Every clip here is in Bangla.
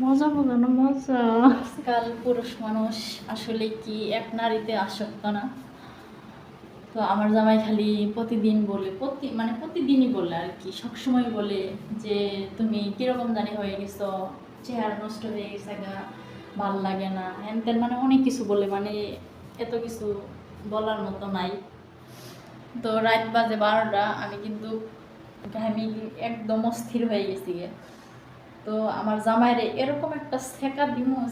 মজা বোঝানো মজা। আজকাল পুরুষ মানুষ আসলে কি এক নারীতে আসক্ত না? তো আমার জামাই খালি প্রতিদিন বলে, প্রতিদিনই বলে আর কি, সবসময় বলে যে তুমি কীরকম জানি হয়ে গেছো, চেহারা নষ্ট হয়ে গেছে গা, ভাল লাগে না, হ্যান ত্যান, মানে অনেক কিছু বলে, মানে এত কিছু বলার মতো নাই। তো রাত বাজে 12টা, আমি কিন্তু আমি একদম অস্থির হয়ে গেছি গে। তো আমার জামাইরে এরকম একটা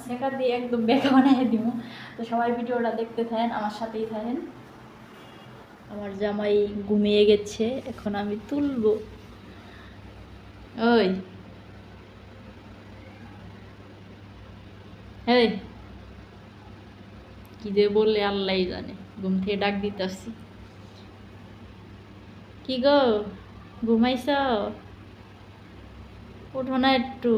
সেকা দিয়ে একদম বেকা বানিয়ে দিমু। তো সবাই ভিডিওটা দেখতে থাকেন, আমার সাথেই থাকেন। আমার জামাই ঘুমিয়ে গেছে, এখন আমি তুলবো। ওই এই কি যে বললে আল্লাহ জানে, ঘুম থেকে ডাক দিতেছি। কি গো, ঘুমাইছ? ওঠো না একটু।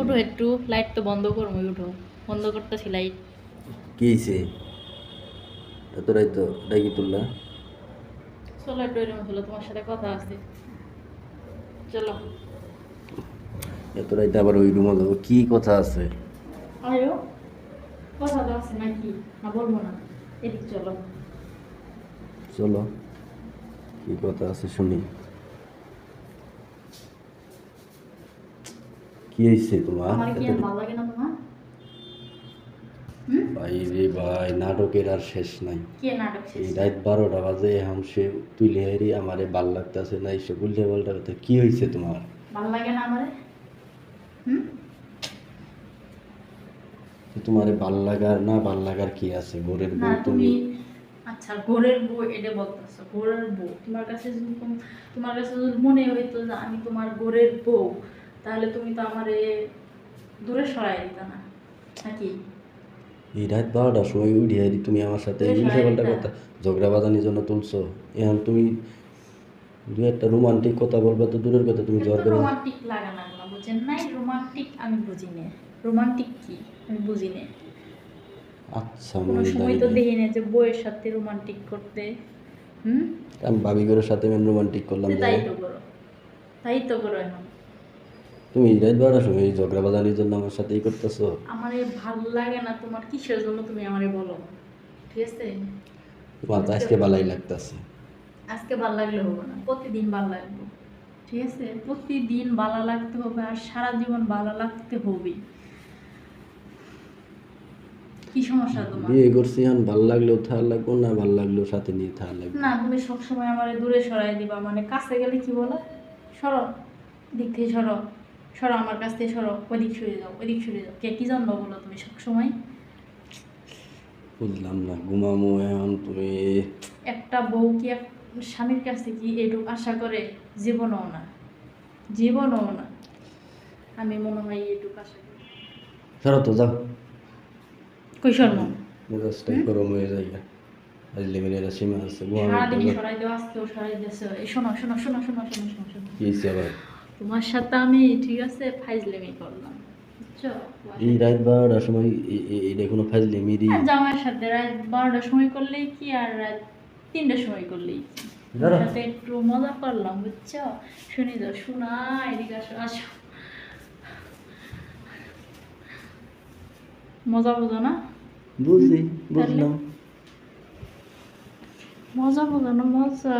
উঠো একটু, লাইট তো বন্ধ করবো, উঠো। বন্ধ করতেছি লাইট। কি হয়েছে? এত রাত ডাকি তুললা? চলো একটু এরকম হলো, তোমার সাথে কথা আছে, চলো। এত রাইতে আবার ওই রুমে যাবো? কি কথা আছে? আয়ো, কথা তো আছে নাকি, না বলবো না? এদিক চলো। চলো, কি কথা আছে শুনি। কি হয়েছে তোমার? আমার কি আর ভালো লাগে না তোমার? ভাই রে ভাই, নাটকের আর শেষ নাই। কে নাটক এই শেষ? রাত 12টা বাজে এখন সে তুলে হারি আমারে ভাল লাগতেছে না, এসে উল্টে পাল্টা কথা। কি হয়েছে তোমার? ভালো লাগে না আমারে? তোমারে ভাল লাগার না ভাল লাগার কি আছে? ঘরের না বউ তুমি, তুমি। আচ্ছা ঘরের বউ এটা বলতেছো, ঘরের বউ তোমার কাছে যদি তোমার কাছে যদি মনে হইতো যে আমি তোমার ঘরের বউ, তাহলে তুমি তো আমারে দূরে সরাই দিতা না নাকি? এই রাত 12টার সময় উঠে হারি তুমি আমার সাথে এই উল্টে পাল্টা কথা ঝগড়া বাঁধানির জন্য তুলছো। এখন তুমি দু একটা রোমান্টিক কথা বলবা তো দূরের কথা, তুমি ঝগড়া। রোমান্টিক লাগা না, বুঝেন নাই? রোমান্টিক আমি বুঝি না। রোমান্টিক কি আমি বুঝি না। আচ্ছা কোনো মনে সময় তো দেখি না যে বউয়ের সাথে রোমান্টিক করতে। আমি ভাবি ঘরের সাথে আমি রোমান্টিক করলাম তাই যে। তো করো, তাই তো করো এখন। তুমি এই রাত 12টার সময় এই ঝগড়া বাঁধানির জন্য আমার সাথেই করতেছো। আমারে ভালো লাগে না তোমার, কিসের জন্য তুমি আমারে বলো? ঠিক আছে, তোমার তো আজকে ভালোই লাগতেছে। আজকে ভালো লাগলে হবে না, প্রতিদিন ভালো লাগবে। ঠিক আছে, প্রতিদিন ভালো লাগতে হবে, আর সারা জীবন ভালো লাগতে হবে। কি সমস্যা তোমার? বিয়ে করছি এখন ভাল লাগলেও থার লাগবো না, ভাল লাগলেও সাথে নিয়ে থার লাগবে না, তুমি সবসময় আমারে দূরে সরাই দিবা, মানে কাছে গেলে কি বলো, সরো, দিক থেকে সরো, সরো আমার কাছ থেকে সরো, ওইদিক সরে যাও, ওইদিক সরে যাও। কে কি জানবো বলো তুমি সবসময়? বুঝলাম না, ঘুমামো এখন তুমি। একটা বউ কি স্বামীর কাছে কি এটুকু আশা করে? জীবনও না, জীবনও না। আমি মনে হয় এটুকু আশা করি। সরো তো, যাও। কই শর্ম? মেজাজটাই গরম হয়ে যায়। আজলে মেয়েরা সীমা আছে, ঘুমানো তো সারাদিন যাও। সরাই দেওয়া, আজকেও সরাই দিয়েছে। এই শোনো শোনো শোনো শোনো শোনো শোনো শোনো, কি হয়েছে আবার? তোমার সাথে আমি ঠিক আছে ফাইজলেমি করলাম, বুঝছো? এই রাত 12টার সময় এটা কোনো ফাজলিমিরি? জামাইয়ের সাথে রাত 12টার সময় করলেই কি, আর রাত 3টার সময় করলেই কি, তোমার সাথে একটু মজা করলাম, বুঝছো? শুনি যাও, শোনা, এদিকে আসো, আসো। মজা বোঝো না? বুঝছি, বুঝলাম। মজা বোঝো না মজা।